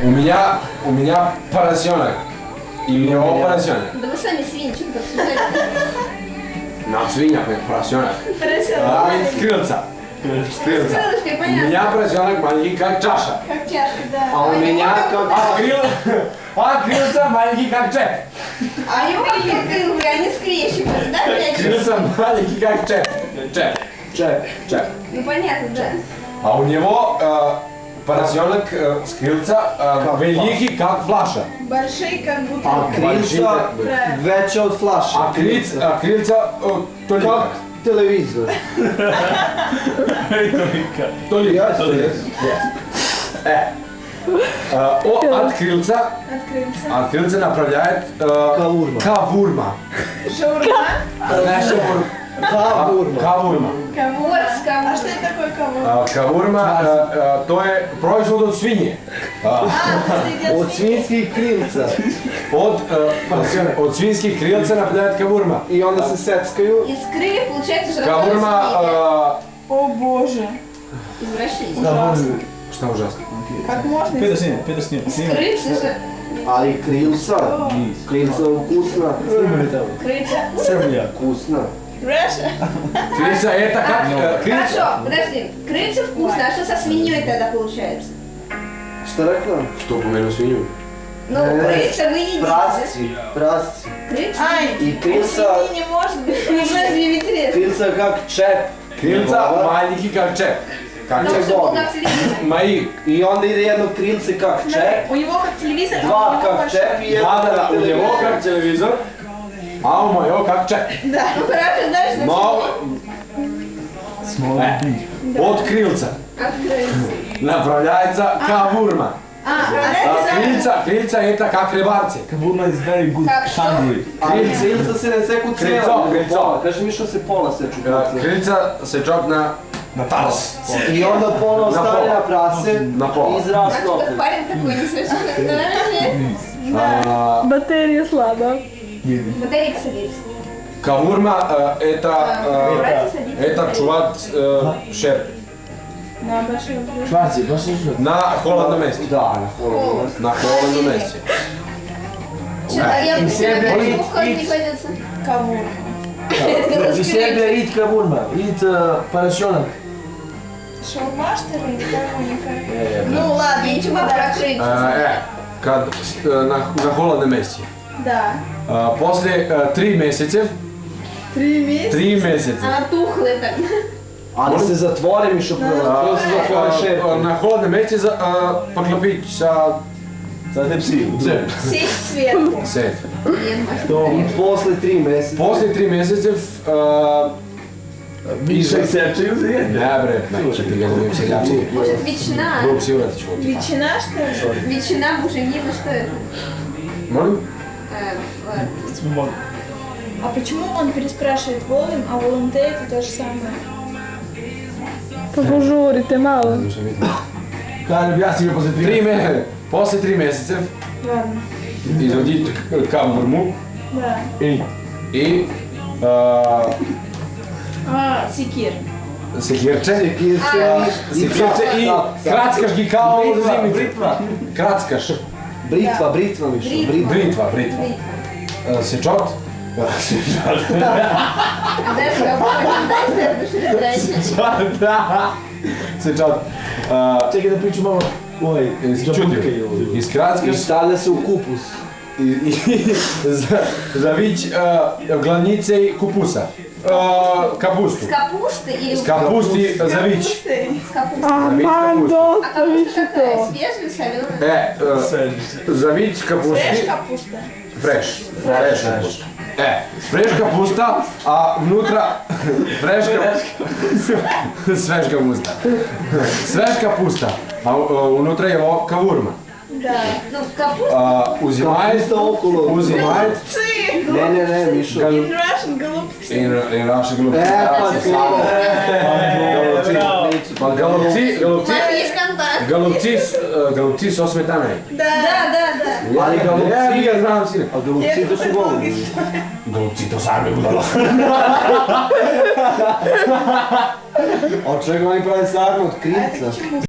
У меня поросенок. Или его поросенок. Да вы сами свинчик обсуждаете. Нам свинья, поросенок. Крыльца. С крылышкой, У понятно. меня поросенок маленький, как чаша. Как чашка, да. А у меня как... Крыльца маленький, как Джек. А у него какие крылья, они скрещиваются, да, блядь? Крыльца маленький, как Джек. Джек. Ну понятно, да. А у него поросенок с крыльца великий, как флаша. Большие, как будто. А крильца вече от флаша. А крыльца только. Как телевизор. Только. От крыльца направляет кавурма. Шаурма? Кавурма. Коворс, а что это такое коворс? Кавурма то е производ от свиньи. От свинских крильца. От свинских крыльца направляет кавурма. И onda se seckaju. Из крыльев получается, что Кавурма... О боже. Извращение. Что ужасно? Как можно? Petar snima. Крыльца, что? Ali krilca. Krilca вкусно. Крыльца. Srbija. Вкусно. Russia. Крыльца это как... Хорошо, подожди. Крыльца вкусно, а что со свиньей тогда получается? Что rekla? Что упомянул свинью? Ну, крыльца вы едите. Прасci. Крыльца? Ай, И крылца... свиньи не может быть. Мне интересно. Крылца как чеп. Крыльца маленький, как Джек. Как Потому Джек. что был как телевизор. Мои. И onda ide jedno krilce как čep, У него как телевизор, а у dva него как большой. čep i jedno Да, как у него televizor. как телевизор, а у моего как Джек. Да. Ну хорошо, дальше Но Smo от крыльца от крыльца. направляется кавурма. Крыльца это как рыбарцы. Kavurma is very good Как что? tandoori. Ali krilca se ne seku cijela. Krilco. Kaži mi što se pola seču krilca. Крыльца сечет на тарс. I onda ponovo Na stane pola. na prase Na pola. i izrastu Так что opet. парень такой несовершеннолетний. Батарея слабо. Батарейка садится. Кавурма Братья садится. это чуват шеп На большой. Švarci, baš ništa. на холодном месте. Da, na pola. На холодном месте. Я И все бы говорит, не ходится. Кого? U sebi id kavurma, id parašonak. Шаурма, что ли? Или как у них? Ну ладно, Ничего про крыльца. На холодном месте. Да. После 3 месяцев, 3 месяца. 3 месяца, Она тухлая так. Ali se zatvore mi što prvo se zatvore šep. на холодном месте поклопить Sad te psi. Сесть сверху. сет. I posle 3 meseca. После 3 месяцев Više sečaju se jedne. не бре, значи ти го не селячи. Может, ветчина? Груб си вратиш от. Ветчина, что ли? Ветчина, буженина, что это? Молим? Ладно. А почему он переспрашивает волим, а волонте это то же самое? Požurite malo. Kažem, ja si ga posle 3 3 После 3 месяцев Ладно. изоди кавурму Да. и Секир. секирче и крацкаш ги као зимница. Крацкаш. Britva mišo. Бритва. Сечот. А дальше я буду дальше. Да. Сечот. Čekaj da priču malo ovaj, džabutka i ovo. Из I крацкаш stavlja se u kupus. завить гланице и купуса. Капусту. С капусты или С капусты завить. с капустой? Aman А dosta капуста više какая? to. Свежая, соленая? Завить Фреш капусты. капуста. Фреш капуста. Фреш капуста, а внутра свеж капуста. Свеж капуста, а внутри его кавурма. Да. Ну, капуста. Узимает, Ne, mišo. In Russian голубцы. и наши голубцы. Pa Голубцы со сметаной. Да. Ali galupci, Я знам сине. a galupci to su golubci. Голубцы то сами будут. Od čega oni prave sarmu? Od krilca.